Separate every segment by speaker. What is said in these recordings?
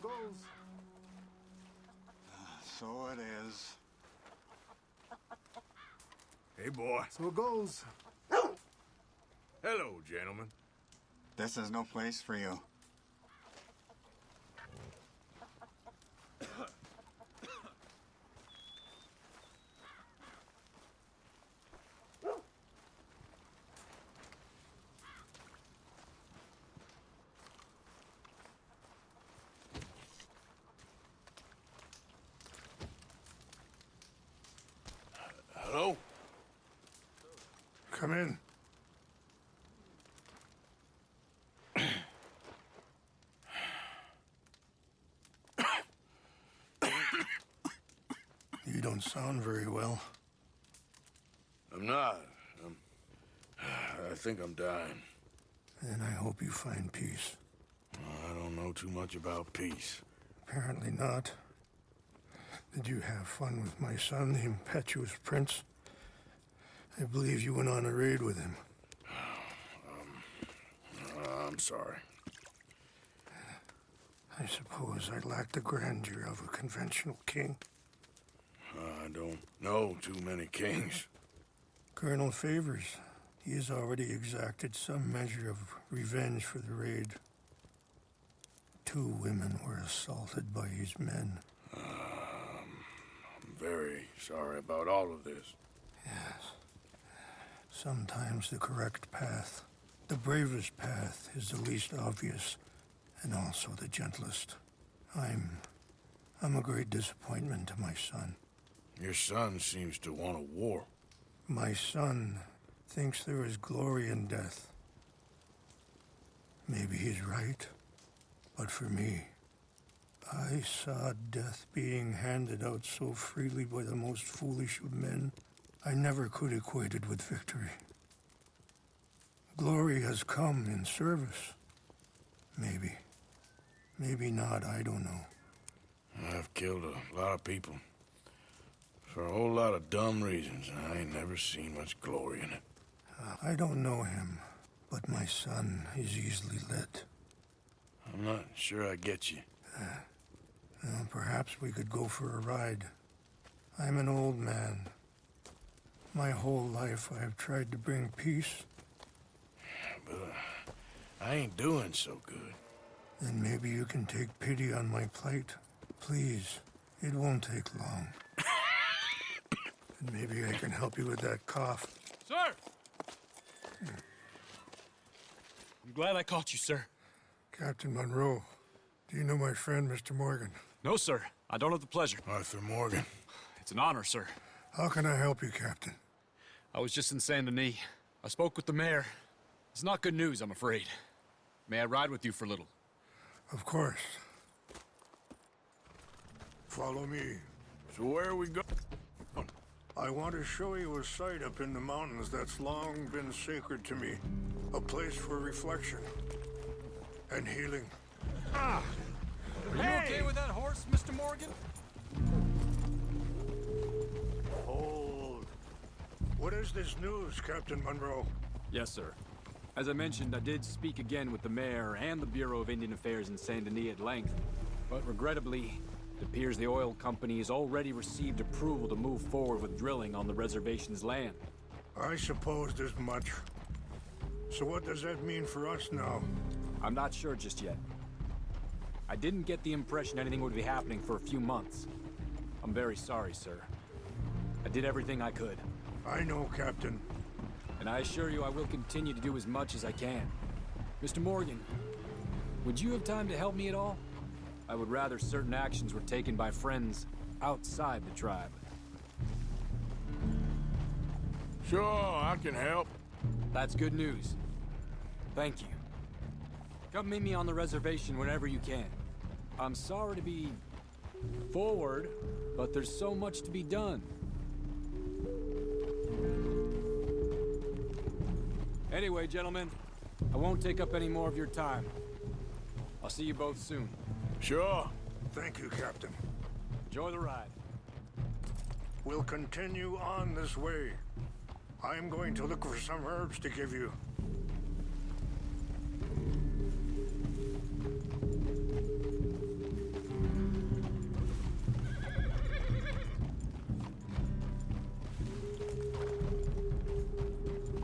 Speaker 1: goes.
Speaker 2: So it is.
Speaker 3: Hey, boy.
Speaker 1: So it goes.
Speaker 3: Hello, gentlemen.
Speaker 2: This is no place for you.
Speaker 3: Hello?
Speaker 1: Come in. You don't sound very well.
Speaker 3: I'm not. I think I'm dying.
Speaker 1: And I hope you find peace.
Speaker 3: I don't know too much about peace.
Speaker 1: Apparently not. Did you have fun with my son, the impetuous prince? I believe you went on a raid with him.
Speaker 3: I'm sorry.
Speaker 1: I suppose I lack the grandeur of a conventional king.
Speaker 3: I don't know too many kings.
Speaker 1: Colonel Favors, he has already exacted some measure of revenge for the raid. 2 women were assaulted by his men.
Speaker 3: I'm very sorry about all of this.
Speaker 1: Yes. Sometimes the correct path, the bravest path, is the least obvious and also the gentlest. I'm a great disappointment to my son.
Speaker 3: Your son seems to want a war.
Speaker 1: My son thinks there is glory in death. Maybe he's right, but for me, I saw death being handed out so freely by the most foolish of men, I never could equate it with victory. Glory has come in service. Maybe. Maybe not, I don't know.
Speaker 3: I've killed a lot of people. For a whole lot of dumb reasons, and I ain't never seen much glory in it.
Speaker 1: I don't know him, but my son is easily led.
Speaker 3: I'm not sure I get you.
Speaker 1: Well, perhaps we could go for a ride. I'm an old man. My whole life I have tried to bring peace.
Speaker 3: But I ain't doing so good.
Speaker 1: Then maybe you can take pity on my plight. Please, it won't take long. And maybe I can help you with that cough.
Speaker 4: Sir! I'm glad I caught you, sir.
Speaker 1: Captain Monroe, do you know my friend, Mr. Morgan?
Speaker 4: No, sir. I don't have the pleasure.
Speaker 3: Arthur Morgan.
Speaker 4: It's an honor, sir.
Speaker 1: How can I help you, Captain?
Speaker 4: I was just in Saint Denis. I spoke with the mayor. It's not good news, I'm afraid. May I ride with you for a little?
Speaker 1: Of course. Follow me.
Speaker 3: So where are we going?
Speaker 1: I want to show you a site up in the mountains that's long been sacred to me. A place for reflection and healing.
Speaker 4: Are you okay with that horse, Mr. Morgan?
Speaker 1: Hold. What is this news, Captain Monroe?
Speaker 4: Yes, sir. As I mentioned, I did speak again with the mayor and the Bureau of Indian Affairs in Saint Denis at length. But regrettably, it appears the oil company has already received approval to move forward with drilling on the reservation's land.
Speaker 1: I supposed as much. So what does that mean for us now?
Speaker 4: I'm not sure just yet. I didn't get the impression anything would be happening for a few months. I'm very sorry, sir. I did everything I could.
Speaker 1: I know, Captain.
Speaker 4: And I assure you I will continue to do as much as I can. Mr. Morgan, would you have time to help me at all? I would rather certain actions were taken by friends outside the tribe.
Speaker 3: Sure, I can help.
Speaker 4: That's good news. Thank you. Come meet me on the reservation whenever you can. I'm sorry to be forward, but there's so much to be done. Anyway, gentlemen, I won't take up any more of your time. I'll see you both soon.
Speaker 3: Sure.
Speaker 1: Thank you, Captain.
Speaker 4: Enjoy the ride.
Speaker 1: We'll continue on this way. I'm going to look for some herbs to give you.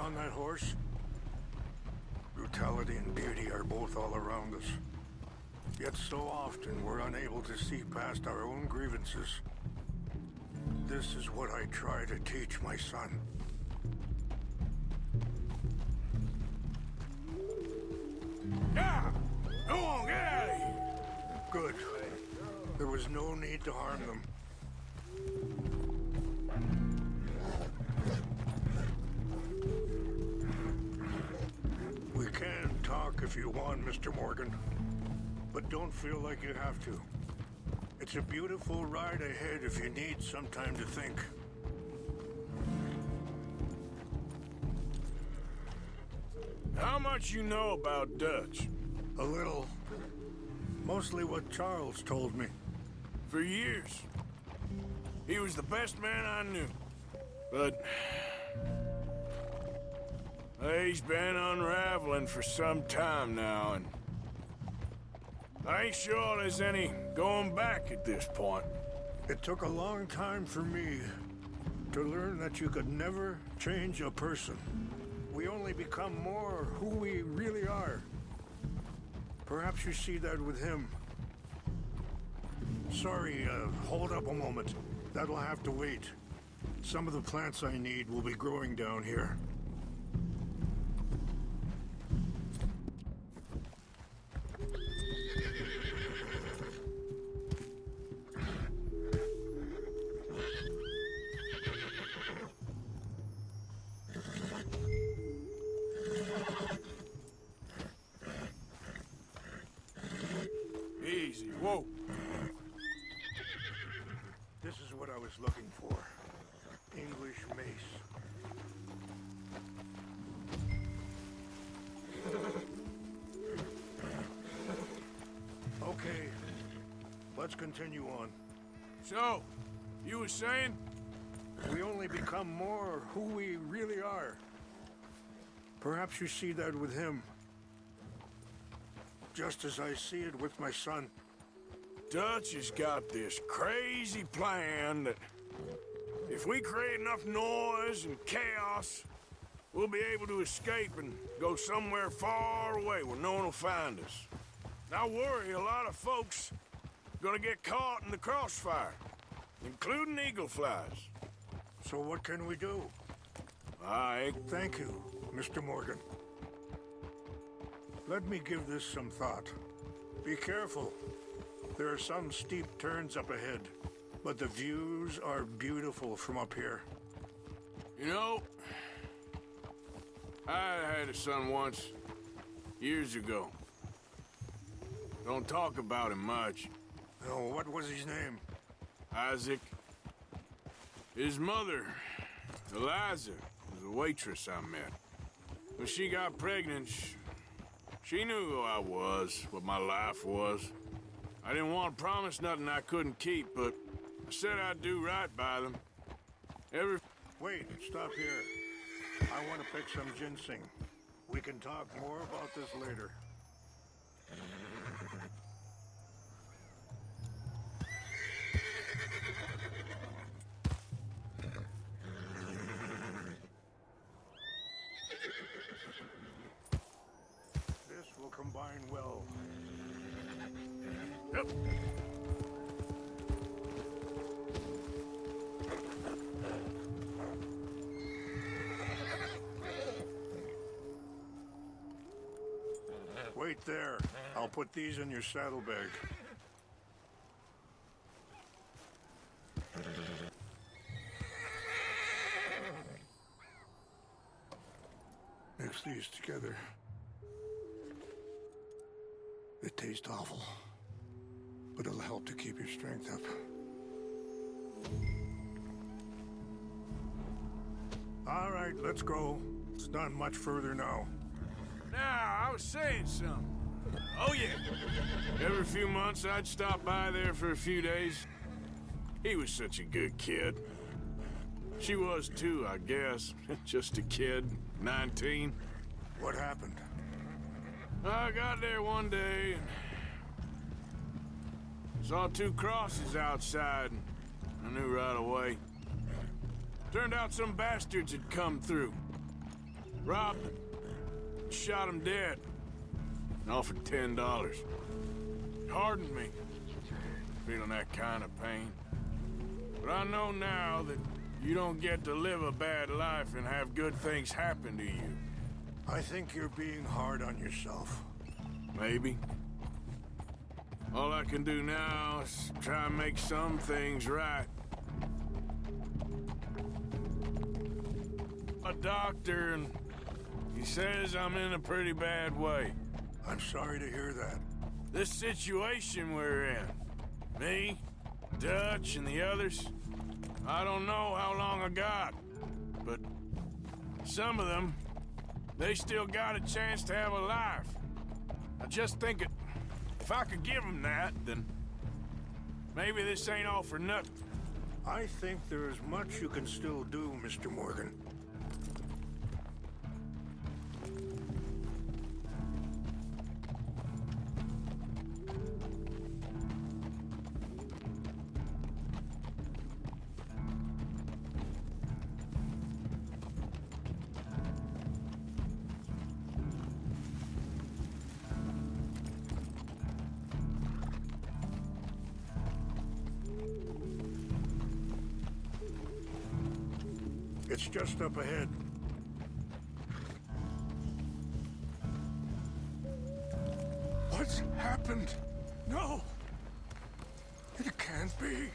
Speaker 1: on that horse? Brutality and beauty are both all around us. Yet so often we're unable to see past our own grievances. This is what I try to teach my son.
Speaker 3: Yeah! Go on, get out of here!
Speaker 1: Good. There was no need to harm them. We can talk if you want, Mr. Morgan. But don't feel like you have to. It's a beautiful ride ahead if you need some time to think.
Speaker 3: How much you know about Dutch?
Speaker 1: A little. Mostly what Charles told me.
Speaker 3: For years. He was the best man I knew. But... he's been unraveling for some time now, and... I ain't sure there's any going back at this point.
Speaker 1: It took a long time for me to learn that you could never change a person. We only become more who we really are. Perhaps you see that with him. Sorry, hold up a moment. That'll have to wait. Some of the plants I need will be growing down here.
Speaker 3: Easy, whoa.
Speaker 1: This is what I was looking for. English mace. Okay, let's continue on.
Speaker 3: So, you were saying?
Speaker 1: We only become more who we really are. Perhaps you see that with him. Just as I see it with my son.
Speaker 3: Dutch has got this crazy plan that if we create enough noise and chaos, we'll be able to escape and go somewhere far away where no one will find us. And I worry a lot of folks are gonna get caught in the crossfire, including eagle flies.
Speaker 1: So what can we do? Thank you, Mr. Morgan. Let me give this some thought. Be careful. There are some steep turns up ahead, but the views are beautiful from up here.
Speaker 3: You know, I had a son once, years ago. Don't talk about him much.
Speaker 1: Oh, what was his name?
Speaker 3: Isaac. His mother, Eliza, was a waitress I met. When she got pregnant, she knew who I was, what my life was. I didn't want to promise nothing I couldn't keep, but I said I'd do right by them.
Speaker 1: Wait, stop here. I want to pick some ginseng. We can talk more about this later. This will combine well.
Speaker 3: Yep.
Speaker 1: Wait there. I'll put these in your saddlebag. Mix these together. They taste awful, but it'll help to keep your strength up. All right, let's go. It's not much further now.
Speaker 3: Now, I was saying something. Oh, yeah. Every few months, I'd stop by there for a few days. He was such a good kid. She was too, I guess. Just a kid, 19.
Speaker 1: What happened?
Speaker 3: I got there one day and saw two crosses outside, and I knew right away. Turned out some bastards had come through. Robbed him. Shot him dead. And offered $10. Hardened me. Feeling that kind of pain. But I know now that you don't get to live a bad life and have good things happen to you.
Speaker 1: I think you're being hard on yourself.
Speaker 3: Maybe. All I can do now is try and make some things right. A doctor, and he says I'm in a pretty bad way.
Speaker 1: I'm sorry to hear that.
Speaker 3: This situation we're in, me, Dutch, and the others, I don't know how long I got, but some of them, they still got a chance to have a life. I just think if I could give them that, then maybe this ain't all for nothing.
Speaker 1: I think there is much you can still do, Mr. Morgan. It's just up ahead. What's happened? No! It can't be.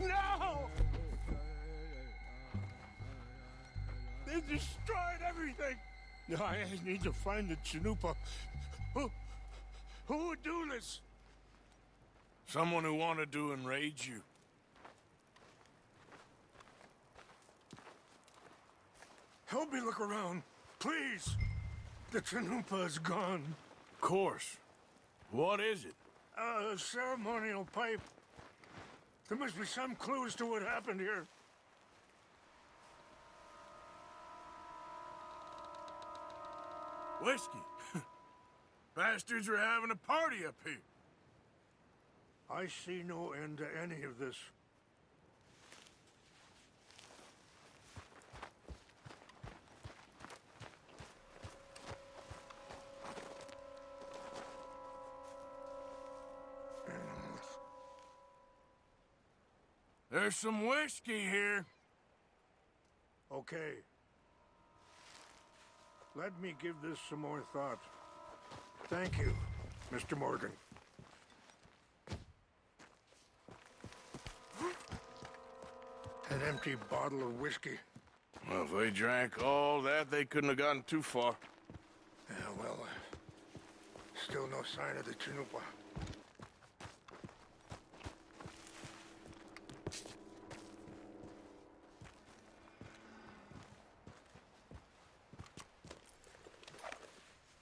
Speaker 1: No! They destroyed everything! No, I need to find the Chanupa. Who would do this?
Speaker 3: Someone who wanted to enrage you.
Speaker 1: Help me look around, please. The Chanupa is gone.
Speaker 3: Of course. What is it?
Speaker 1: A ceremonial pipe. There must be some clues to what happened here.
Speaker 3: Whiskey. Bastards are having a party up here.
Speaker 1: I see no end to any of this. Animals.
Speaker 3: There's some whiskey here.
Speaker 1: Okay. Let me give this some more thought. Thank you, Mr. Morgan. An empty bottle of whiskey.
Speaker 3: Well, if they drank all that, they couldn't have gotten too far.
Speaker 1: Yeah, well, still no sign of the Chanupa.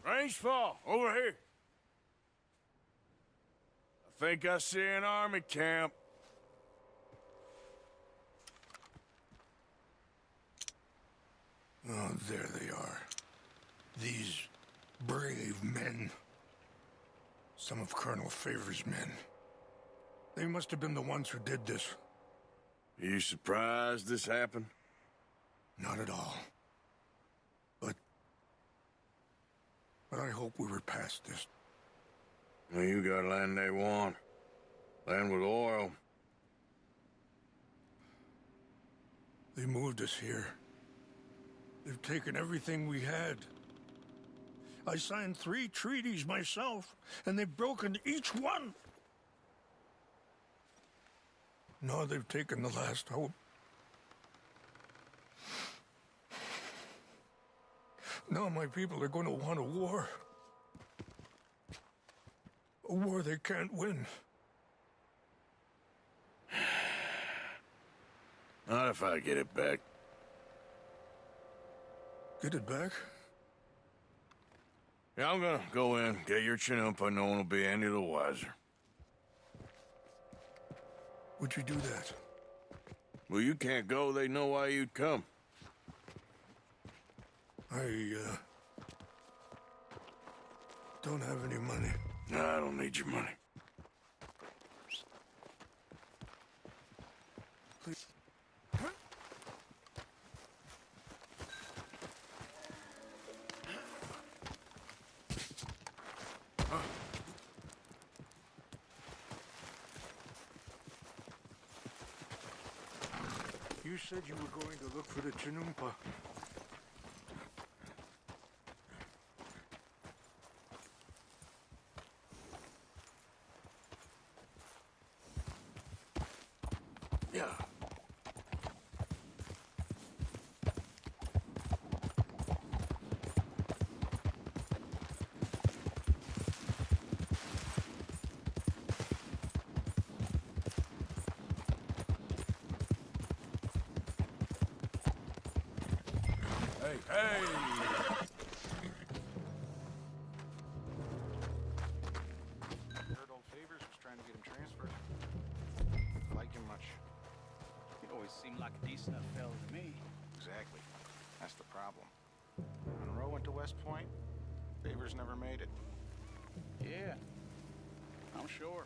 Speaker 3: Range fall, over here. I think I see an army camp.
Speaker 1: Oh, there they are. These brave men. Some of Colonel Favor's men. They must have been the ones who did this.
Speaker 3: Are you surprised this happened?
Speaker 1: Not at all. But I hope we were past this.
Speaker 3: Well, you got land they want. Land with oil.
Speaker 1: They moved us here. They've taken everything we had. I signed 3 treaties myself, and they've broken each one. Now they've taken the last hope. Now my people are going to want a war. A war they can't win.
Speaker 3: Not if I get it back.
Speaker 1: Get it back?
Speaker 3: Yeah, I'm gonna go in, get your Chanupa, no one will be any the wiser.
Speaker 1: Would you do that?
Speaker 3: Well, you can't go, they know why you'd come.
Speaker 1: I, don't have any money.
Speaker 3: No, I don't need your money. Please.
Speaker 1: You said you were going to look for the Chinumpa.
Speaker 3: Yeah. Hey, hey!
Speaker 5: Heard old Favors was trying to get him transferred. Like him much.
Speaker 6: He always seemed like a decent enough fella to me.
Speaker 5: Exactly. That's the problem. Monroe went to West Point. Favors never made it.
Speaker 6: Yeah, I'm sure.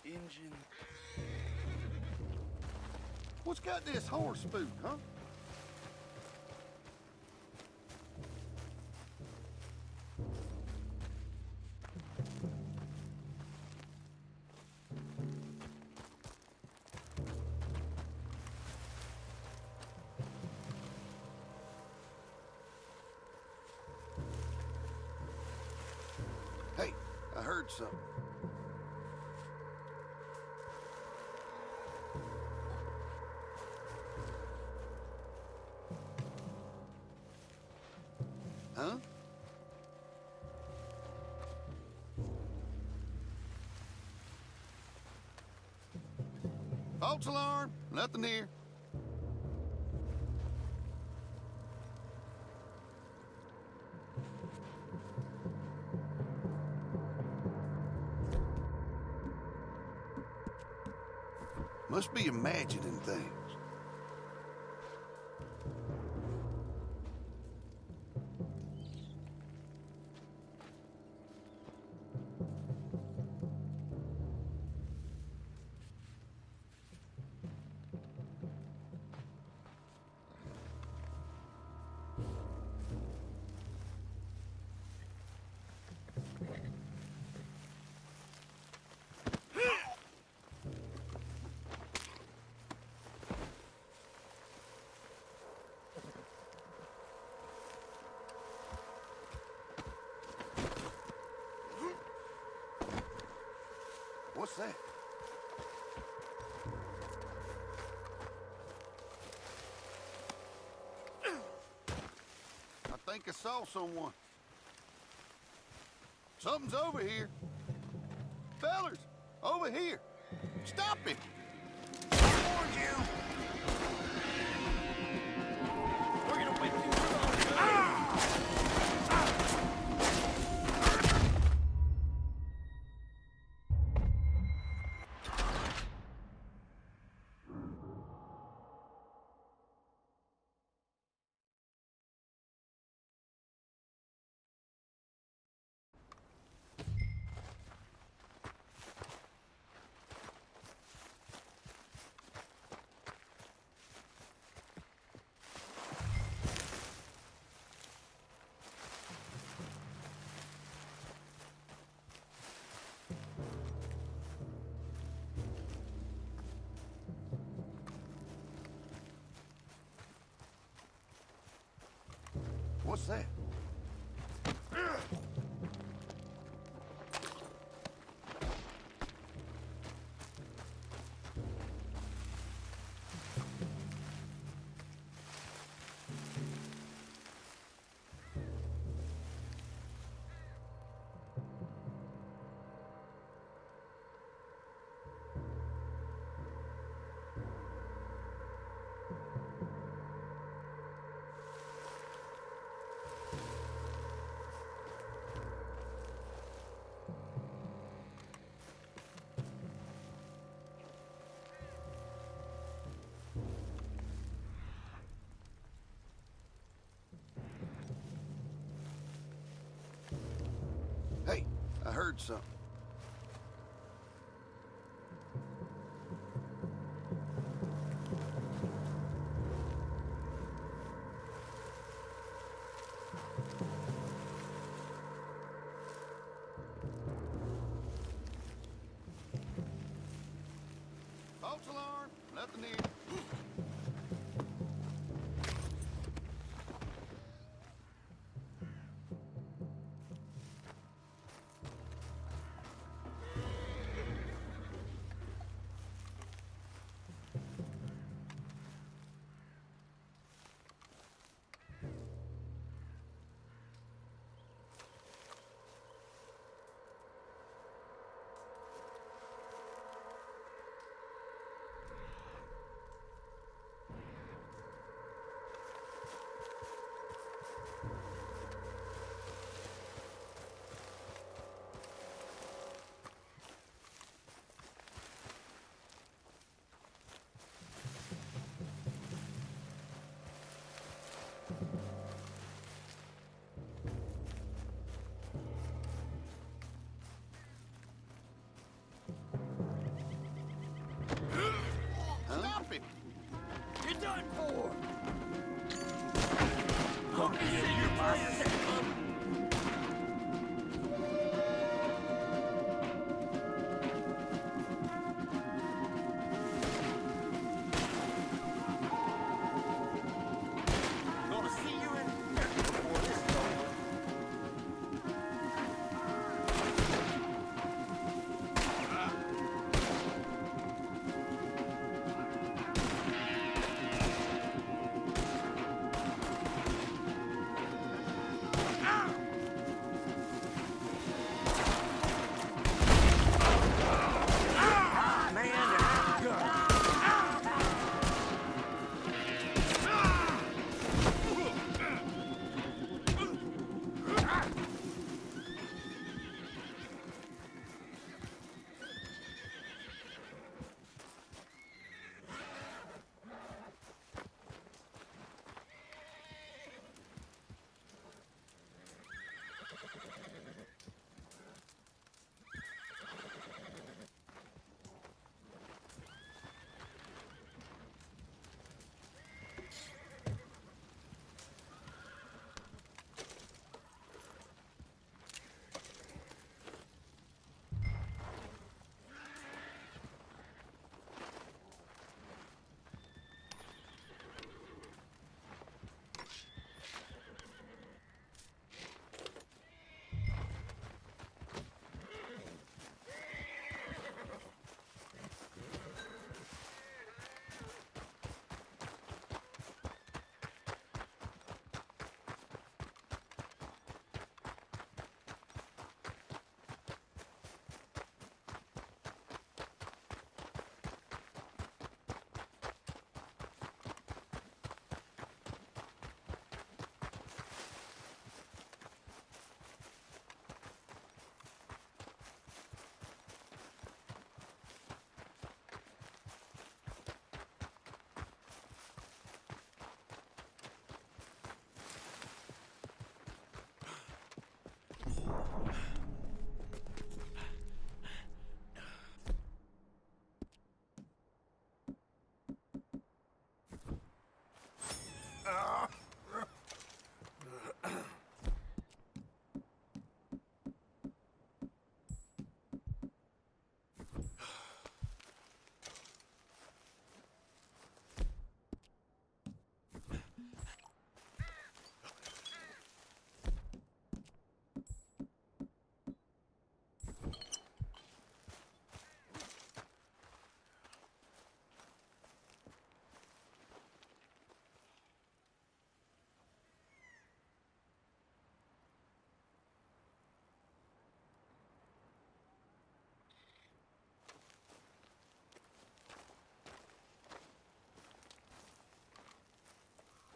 Speaker 6: Injun.
Speaker 7: What's got this horse spook, huh? Hey, I heard something. Huh? False alarm, nothing here. Must be imagining things. What's that? I think I saw someone. Something's over here. Fellers, over here. Stop it! I warned you!
Speaker 6: We're gonna win.
Speaker 7: What's that? Hey, I heard something. False alarm. Nothing here. Stop it!
Speaker 3: You're done for!
Speaker 7: Gonna see you in here before this is over.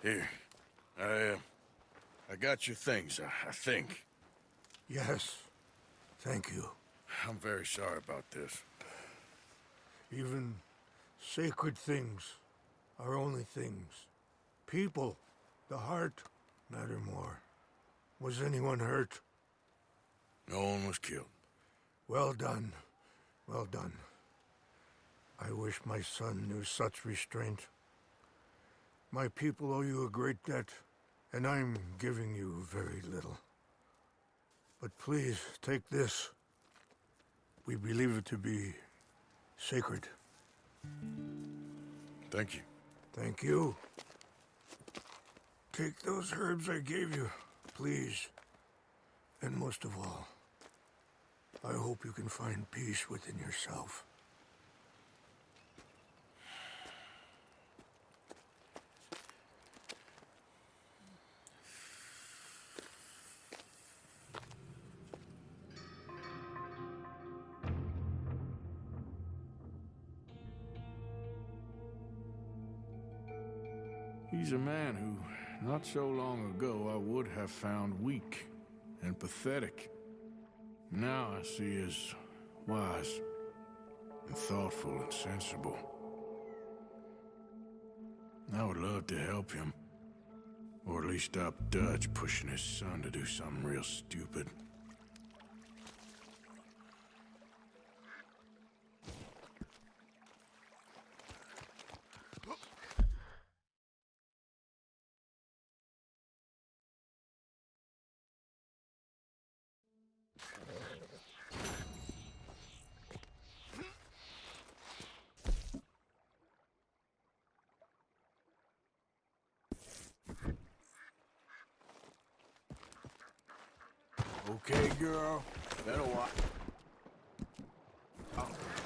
Speaker 3: Here. I got your things, I think.
Speaker 1: Yes, thank you.
Speaker 3: I'm very sorry about this.
Speaker 1: Even sacred things are only things. People, the heart, matter more. Was anyone hurt?
Speaker 3: No one was killed.
Speaker 1: Well done. Well done. I wish my son knew such restraint. My people owe you a great debt, and I'm giving you very little. But please, take this. We believe it to be sacred.
Speaker 8: Thank you.
Speaker 3: Thank you. Take those herbs I gave you, please. And most of all, I hope you can find peace within yourself.
Speaker 9: He's a man who, not so long ago, I would have found weak and pathetic. Now I see as wise and thoughtful and sensible. I would love to help him, or at least stop Dutch pushing his son to do something real stupid.
Speaker 3: Okay, girl.
Speaker 6: Better watch.
Speaker 3: Oh.